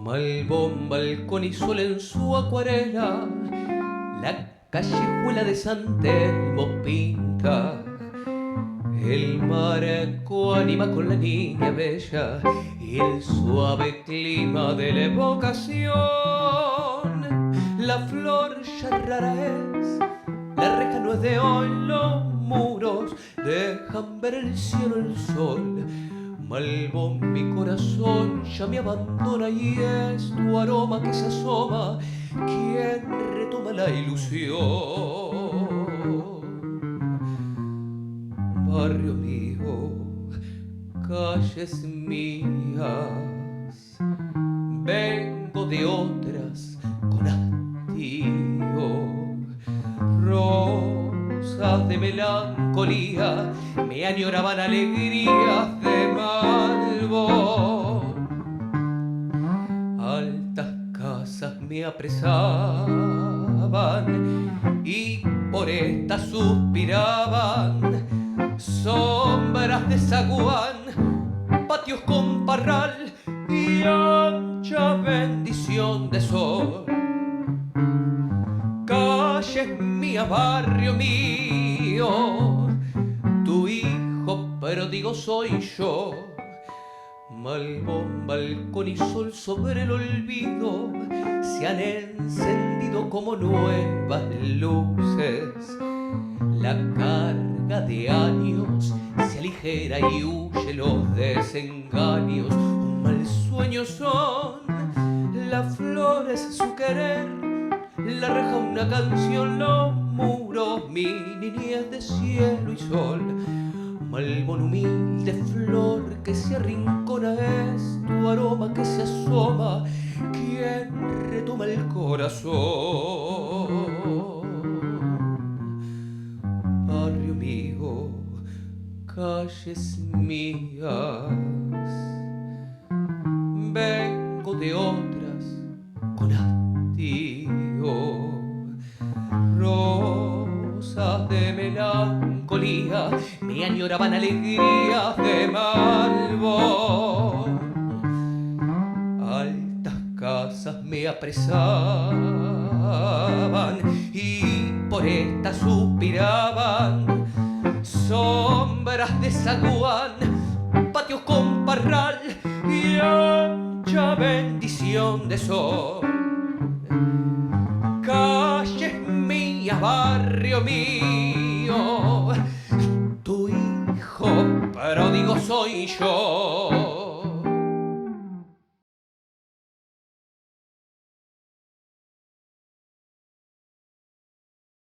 Malbón, balcón y sol en su acuarela, la callejuela de San Telmo pinta. El marco anima con la niña bella y el suave clima de la evocación. La flor ya rara es, la reja no es de hoy, los muros dejan ver el cielo, el sol. Malbón, mi corazón ya me abandona y es tu aroma que se asoma quien retoma la ilusión. Barrio mío, calles mías, vengo de otras con hastío. Rosas de melancolía me añoraban alegrías de Malbón. Altas casas me apresaban y por estas suspiraban. Sombras de zaguán, patios con parral y ancha bendición de sol. Calles mías, barrio mío, tu hijo pródigo soy yo. Malbón, balcón y sol sobre el olvido se han encendido como nuevas luces. La carga de años se aligera y huye los desengaños. Un mal sueño son las flores, su querer, la reja una canción, los muros, mi niñez de cielo y sol. Malbón, humilde flor que se arrincona, es tu aroma que se asoma quien retoma el corazón. Barrio mío, calles mías, vengo de otras con hastío. Rosas de melancolía me añoraban alegrías de Malbón. Altas casas me apresaban y por estas suspiraban. Sombras de zaguán, patios con parral y ancha bendición de sol. Calles mías, barrio mío, tu hijo pródigo soy yo.